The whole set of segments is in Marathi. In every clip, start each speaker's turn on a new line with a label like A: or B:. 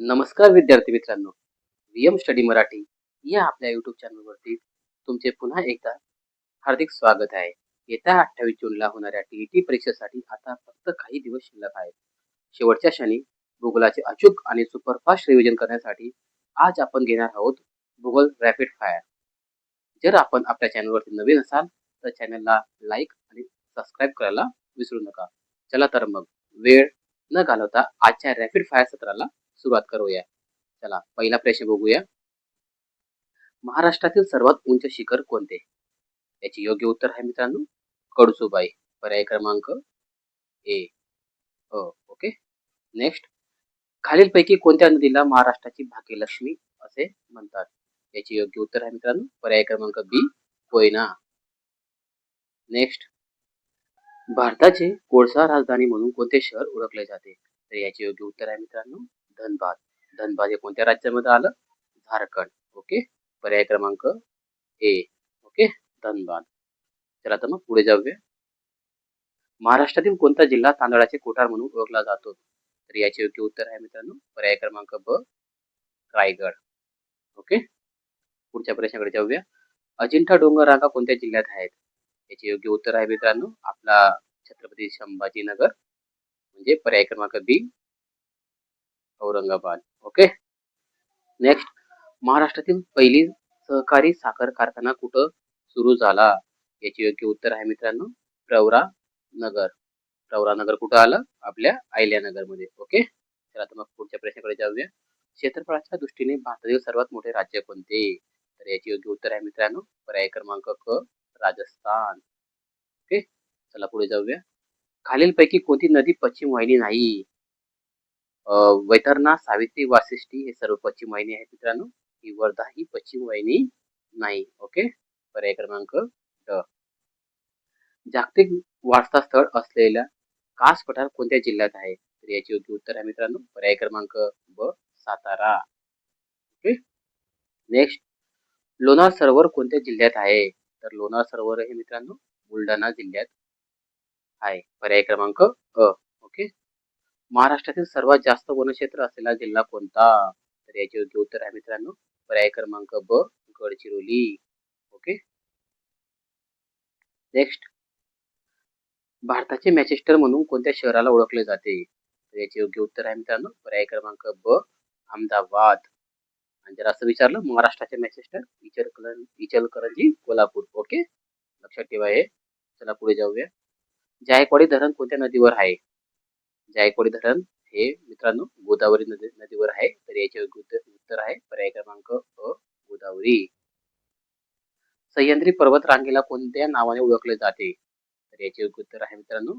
A: नमस्कार विद्यार्थी मित्रांनो, व्हीएम स्टडी मराठी या आपल्या यूट्यूब चॅनलवरती तुमचे पुन्हा एकदा हार्दिक स्वागत आहे. येत्या 28 जूनला होणाऱ्या टीईटी परीक्षेसाठी आता फक्त काही दिवस शिल्लक आहेत. शेवटच्या क्षणी भूगोलाचे अचूक आणि सुपरफास्ट रिव्हिजन करण्यासाठी आज आपण घेणार आहोत भूगोल रॅपिड फायर. जर आपण आपल्या चॅनलवरती नवीन असाल तर चॅनलला लाईक आणि सबस्क्राईब करायला विसरू नका. चला तर मग वेळ न घालवता आजच्या रॅपिड फायर सत्राला सुरुवात करूया. चला पहिला प्रश्न बघूया. महाराष्ट्रातील सर्वात उंच शिखर कोणते? याचे योग्य उत्तर आहे मित्रांनो कळसुबाई. पर्याय क्रमांक ए. ओके. नेक्स्ट, खालीलपैकी कोणत्या नदीला महाराष्ट्राची भाग्यलक्ष्मी असे म्हणतात? याचे योग्य उत्तर आहे मित्रांनो पर्याय क्रमांक बी. कोयना. नेक्स्ट, भारताचे कोळसा राजधानी म्हणून कोणते शहर ओळखले जाते? तर याचे योग्य उत्तर आहे मित्रांनो धनबाद. धनबाद हे कोणत्या राज्यामध्ये आलं? झारखंड. ओके. पर्याय क्रमांक ए. ओके, धनबाद. चला तर मग पुढे जाऊया. महाराष्ट्रातील कोणता जिल्हा तांदळाचे कोठार म्हणून ओळखला जातो? तर याचे योग्य उत्तर आहे मित्रांनो पर्याय क्रमांक ब. रायगड. ओके. पुढच्या प्रश्नाकडे जाऊया. अजिंठा डोंगर रांगा कोणत्या जिल्ह्यात आहेत? याचे योग्य उत्तर आहे मित्रांनो आपला छत्रपती संभाजीनगर म्हणजे पर्याय क्रमांक बी. औरंगाबाद. ओके. नेक्स्ट, महाराष्ट्रातील पहिली सहकारी साखर कारखाना कुठं सुरू झाला? याचे योग्य उत्तर आहे मित्रांनो प्रवरा नगर. प्रवरा नगर कुठं आलं? आपल्या अहिल्यानगर मध्ये. ओके. चला तर मग पुढच्या प्रश्नाकडे जाऊया. क्षेत्रफळाच्या दृष्टीने भारतातील सर्वात मोठे राज्य कोणते? तर याचे योग्य उत्तर आहे मित्रांनो पर्याय क्रमांक क. राजस्थान. ओके. चला पुढे जाऊया. खालीलपैकी कोणती नदी पश्चिम वाहिनी नाही? वैतरणा, सावित्री, वाशिष्ठी हे सर्व पश्चिम वाहिनी आहेत मित्रांनो. ही वर्धा ही पश्चिम वाहिनी नाही. ओके. पर्याय क्रमांक ड. जागतिक वारसा स्थळ असलेल्या कास पठार कोणत्या जिल्ह्यात आहे? तर याचे योग्य उत्तर आहे मित्रांनो पर्याय क्रमांक ब. सातारा. ओके. नेक्स्ट, लोणार सरोवर कोणत्या जिल्ह्यात आहे? तर लोणार सरोवर हे मित्रांनो बुलढाणा जिल्ह्यात आहे. पर्याय क्रमांक अ. ओके. महाराष्ट्रातील सर्वात जास्त वनक्षेत्र असलेला जिल्हा कोणता? तर याचे योग्य उत्तर आहे मित्रांनो पर्याय क्रमांक ब. गडचिरोली. ओके. नेक्स्ट, भारताचे मॅचेस्टर म्हणून कोणत्या शहराला ओळखले जाते? तर याचे योग्य उत्तर आहे मित्रांनो पर्याय क्रमांक ब. अहमदाबाद. आणि जर असं विचारलं महाराष्ट्राचे मॅचेस्टर इचलकरंजी, कोल्हापूर. ओके, लक्षात ठेवा हे. चला पुढे जाऊया. जायकवाडी धरण कोणत्या नदीवर आहे? जायकवाडी धरण हे मित्रांनो गोदावरी नदीवर आहे. तर याचे योग्य उत्तर आहे पर्याय क्रमांक अ. गोदावरी. सह्याद्री पर्वत रांगेला कोणत्या नावाने ओळखले जाते? तर याचे योग्य उत्तर आहे मित्रांनो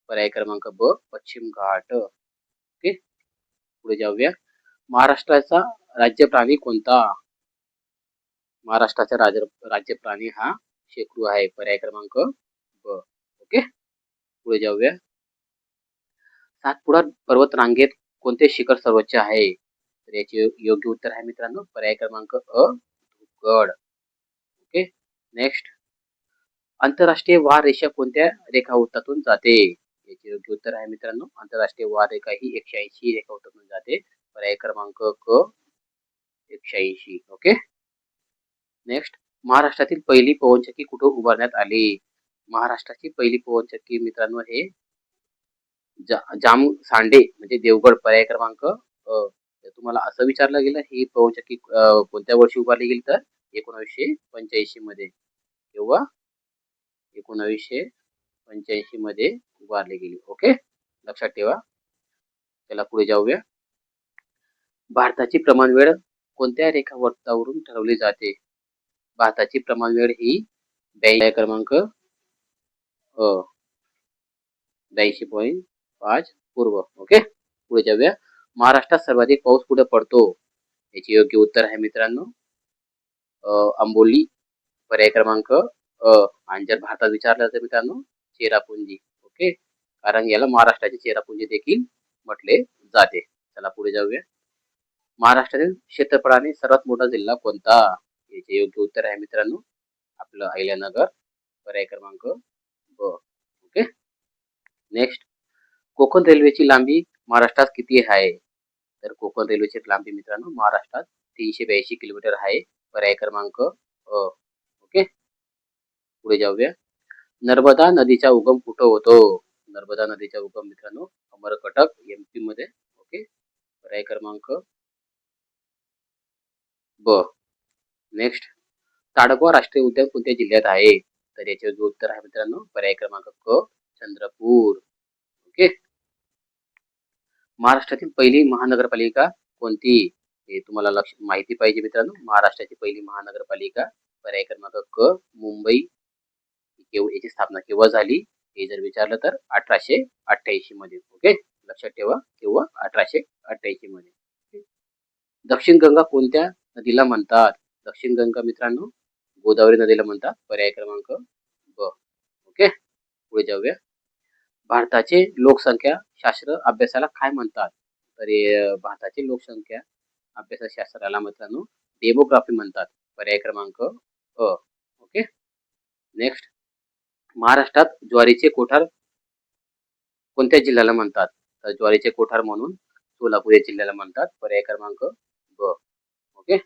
A: पर्याय क्रमांक ब. पश्चिम घाट. ओके. पुढे जाऊया. महाराष्ट्राचा राज्य प्राणी कोणता? महाराष्ट्राचा राज्य प्राणी हा शेकडू आहे. पर्याय क्रमांक ब. ओके. पुढे जाऊया. सातपुडा पर्वत रांगेत कोणते शिखर सर्वोच्च आहे? तर याचे योग्य उत्तर आहे मित्रांनो पर्याय क्रमांक अ. धुपगड. ओके. नेक्स्ट, आंतरराष्ट्रीय वार रेषा कोणत्या रेखावृत्तातून जाते? याचे योग्य उत्तर आहे मित्रांनो आंतरराष्ट्रीय वार रेखा ही 180 रेखावृत्तातून जाते. पर्याय क्रमांक क. 180. ओके. नेक्स्ट, महाराष्ट्रातील पहिली पवनचक्की कुठे उभारण्यात आली? महाराष्ट्राची पहिली पवनचक्की मित्रांनो हे जाम सांडे म्हणजे देवगड. पर्याय क्रमांक तुम्हाला असं विचारलं गेलं ही पवनचक्की कोणत्या वर्षी उभारली गेली? तर 1985 मध्ये. किंवा 1985 मध्ये उभारली गेली. ओके, लक्षात ठेवा. चला पुढे जाऊया. भारताची प्रमाणवेळ कोणत्या रेखावृत्तावरून ठरवली जाते? भारताची प्रमाणवेळ ही 82 क्रमांक 82.5 पूर्व. ओके. पुढे जाऊया. महाराष्ट्रात सर्वाधिक पाऊस कुठे पडतो? याचे योग्य उत्तर आहे मित्रांनो अंबोली. पर्याय क्रमांक आणि जर भारतात विचारलं तर मित्रांनो चेरापुंजी. ओके, कारण याला महाराष्ट्राचे चेरापुंजी देखील म्हटले जाते. चला पुढे जाऊया. महाराष्ट्रातील क्षेत्रफळाने सर्वात मोठा जिल्हा कोणता? याचे योग्य उत्तर आहे मित्रांनो आपलं अहिल्यानगर. पर्याय क्रमांक ब. ओके. नेक्स्ट, कोकण रेल्वेची लांबी महाराष्ट्रात किती आहे? तर कोकण रेल्वेची लांबी मित्रांनो महाराष्ट्रात 382 किलोमीटर आहे. पर्याय क्रमांक ओके. पुढे जाऊया. नर्मदा नदीचा उगम कुठं होतो? नर्मदा नदीचा उगम मित्रांनो अमरकटक MP मध्ये. ओके. पर्याय क्रमांक ब. नेक्स्ट. ताडोबा राष्ट्रीय उद्यान कोणत्या जिल्ह्यात आहे? तर याचे जे उत्तर आहे मित्रांनो पर्याय क्रमांक क, चंद्रपूर. ओके. महाराष्ट्रातील पहिली महानगरपालिका कोणती? हे तुम्हाला माहिती पाहिजे मित्रांनो. महाराष्ट्राची पहिली महानगरपालिका पर्याय क्रमांक क, मुंबई. याची स्थापना केव्हा झाली हे जर विचारलं तर 1888 मध्ये. ओके. लक्षात ठेवा केव्हा 1888 मध्ये. दक्षिण गंगा कोणत्या नदीला म्हणतात? दक्षिण गंगा मित्रांनो गोदावरी नदीला म्हणतात. पर्याय क्रमांक ब. ओके. पुढे जाऊया. भारताचे लोकसंख्या शास्त्र अभ्यासाला काय म्हणतात? तर भारताची लोकसंख्या अभ्यासशास्त्राला मित्रांनो डेमोग्राफी म्हणतात. पर्याय क्रमांक अ. ओके. नेक्स्ट. महाराष्ट्रात ज्वारीचे कोठार कोणत्या जिल्ह्याला म्हणतात? तर ज्वारीचे कोठार म्हणून सोलापूर या जिल्ह्याला म्हणतात. पर्याय क्रमांक ब. ओके.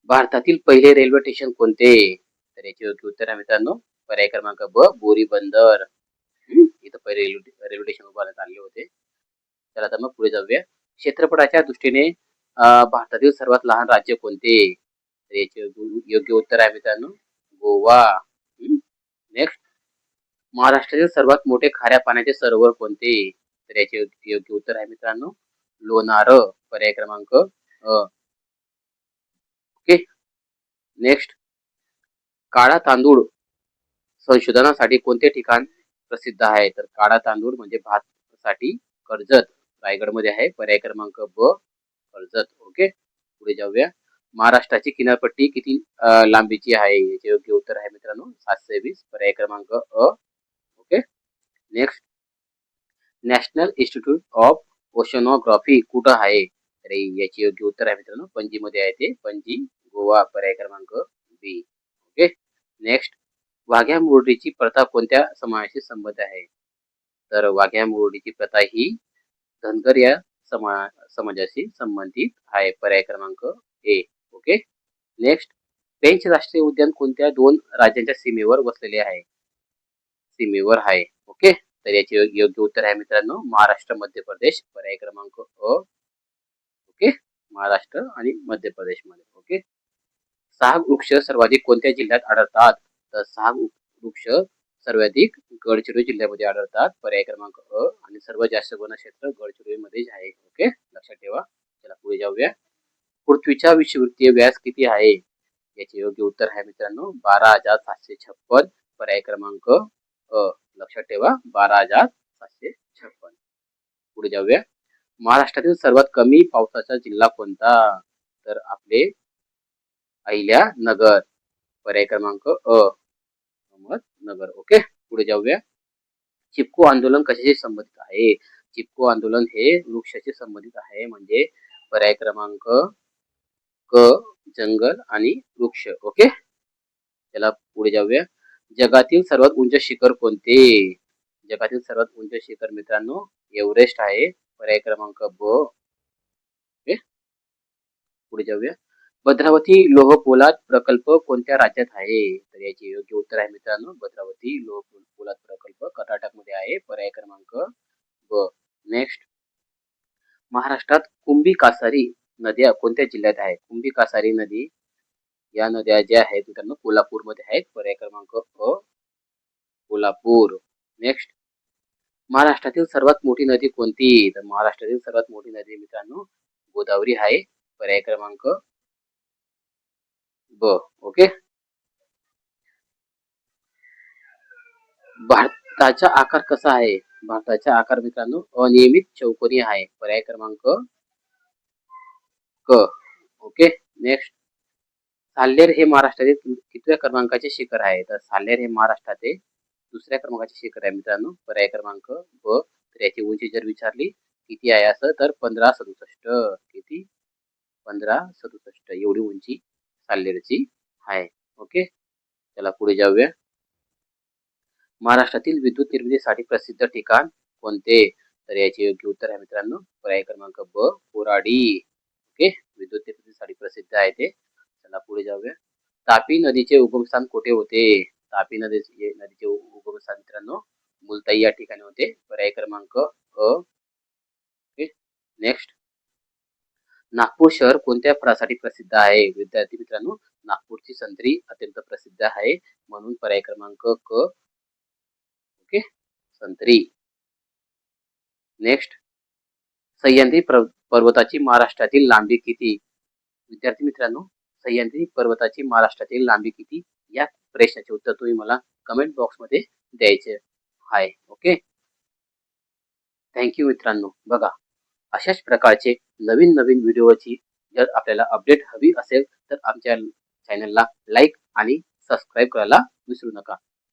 A: भारतातील पहिले रेल्वे स्टेशन कोणते? तर याचे योग्य उत्तर आहे मित्रांनो पर्याय क्रमांक ब, बोरी बंदर. इथं पहिले रेल्वे स्टेशन उभारण्यात आले होते. चला तर मग पुढे जाऊया. क्षेत्रफळाच्या दृष्टीने भारतातील सर्वात लहान राज्य कोणते? तर याचे योग्य उत्तर आहे मित्रांनो गोवा. नेक्स्ट. महाराष्ट्रातील सर्वात मोठे खाऱ्या पाण्याचे सरोवर कोणते? तर याचे योग्य उत्तर आहे मित्रांनो लोणार. पर्याय क्रमांक अ. ओके. नेक्स्ट. काळा तांदूळ संशोधनासाठी कोणते ठिकाण प्रसिद्ध आहे? तर काळा तांदूळ म्हणजे भात साठी कर्जत रायगडमध्ये आहे. पर्याय क्रमांक ब, कर्जत. ओके. पुढे जाऊया. महाराष्ट्राची किनारपट्टी किती लांबीची आहे? याचे योग्य उत्तर आहे मित्रांनो 720. पर्याय क्रमांक अ. Okay. Next. National Institute of Oceanography कुठं आहे? तर याचे योग्य उत्तर आहे मित्रांनो पणजी मध्ये आहे ते. पणजी गोवा. पर्याय क्रमांक बी. ओके. नेक्स्ट. वाघ्या मुरळीची प्रथा कोणत्या समाजाशी संबंधित आहे? तर वाघ्या मुरळीची प्रथा ही धनगर या समाजाशी संबंधित आहे. पर्याय क्रमांक ए. ओके. नेक्स्ट. पेंच राष्ट्रीय उद्यान कोणत्या दोन राज्यांच्या सीमेवर वसलेले आहे? सीमेवर आहे. ओके. तर याचे योग्य उत्तर आहे मित्रांनो महाराष्ट्र मध्य प्रदेश. पर्याय क्रमांक अ. ओके. महाराष्ट्र आणि मध्य प्रदेश मध्ये. ओके. साग वृक्ष सर्वाधिक कोणत्या जिल्ह्यात आढळतात? तर साग वृक्ष सर्वाधिक गडचिरोली जिल्ह्यामध्ये आढळतात. पर्याय क्रमांक अ. आणि सर्वात जास्त वनक्षेत्र गडचिरोलीमध्येच आहे. ओके. लक्षात ठेवा. चला पुढे जाऊया. पृथ्वीचा विषुववृत्तीय व्यास किती आहे? याचे योग्य उत्तर आहे मित्रांनो 12,756. पर्याय क्रमांक अ. लक्षात ठेवा 12,756. पुढे जाऊया. महाराष्ट्रातील सर्वात कमी पावसाचा जिल्हा कोणता? तर आपले अहिल्यानगर. पर्याय क्रमांक अ. अहमदनगर. ओके. पुढे जाऊया. चिपको आंदोलन कशाशी संबंधित आहे? चिपको आंदोलन हे वृक्षाशी संबंधित आहे. म्हणजे पर्याय क्रमांक क, जंगल आणि वृक्ष. ओके. त्याला पुढे जाऊया. जगातील सर्वात उंच शिखर कोणते? जगातील सर्वात उंच शिखर मित्रांनो एव्हरेस्ट आहे. पर्याय क्रमांक ब. ओके. पुढे जाऊया. भद्रावती लोह पोलाद प्रकल्प कोणत्या राज्यात आहे? तर याचे योग्य उत्तर आहे मित्रांनो भद्रावती लोह पोलाद प्रकल्प कर्नाटक मध्ये आहे. पर्याय क्रमांक ब. नेक्स्ट. महाराष्ट्रात कुंभी कासारी नद्या कोणत्या जिल्ह्यात आहे? कुंभी कासारी नदी या नद्या ज्या आहेत मित्रांनो कोल्हापूर मध्ये आहेत. पर्याय क्रमांक अ. कोल्हापूर. नेक्स्ट. महाराष्ट्रातील सर्वात मोठी नदी कोणती? तर महाराष्ट्रातील सर्वात मोठी नदी मित्रांनो गोदावरी आहे. पर्याय क्रमांक ब. ओके. भारताचा आकार कसा आहे? भारताचा आकार मित्रांनो अनियमित चौकोनी आहे. पर्याय क्रमांक क. ओके. नेक्स्ट. साल्हेर हे महाराष्ट्रातील कितव्या क्रमांकाचे शिखर आहे? तर साल्हेर हे महाराष्ट्राचे दुसऱ्या क्रमांकाचे शिखर आहे मित्रांनो. पर्याय क्रमांक ब. तर याची उंची जर विचारली किती आहे असं तर 1567. किती? 1567 एवढी उंची साल्हेरची आहे. ओके. चला पुढे जाऊया. महाराष्ट्रातील विद्युत निर्मितीसाठी प्रसिद्ध ठिकाण कोणते? तर याचे योग्य उत्तर आहे मित्रांनो पर्याय क्रमांक ब कोराडी. ओके, विद्युत निर्मितीसाठी प्रसिद्ध आहे ते. चला पुढे जाऊया. तापी नदीचे उगमस्थान कुठे होते? तापी नदीचे उगमस्थान मित्रांनो मुलताई या ठिकाणी होते. पर्याय क्रमांक अ. Okay, next. नागपूर शहर कोणत्या फळासाठी प्रसिद्ध आहे? विद्यार्थी मित्रांनो नागपूरची संत्री अत्यंत प्रसिद्ध आहे म्हणून पर्याय क्रमांक क. ओके, संत्री. नेक्स्ट. सह्याद्री पर्वताची महाराष्ट्रातील लांबी किती? विद्यार्थी मित्रांनो सह्याद्री पर्वताची महाराष्ट्रातील लांबी किती या प्रश्नाचे उत्तर तुम्ही मला कमेंट बॉक्स मध्ये द्यायचे आहे. ओके, थँक्यू मित्रांनो. बघा अशाच प्रकारचे नवीन नवीन व्हिडिओची जर आपल्याला अपडेट हवी असेल तर आमच्या चॅनलला लाईक आणि सबस्क्राईब करायला विसरू नका.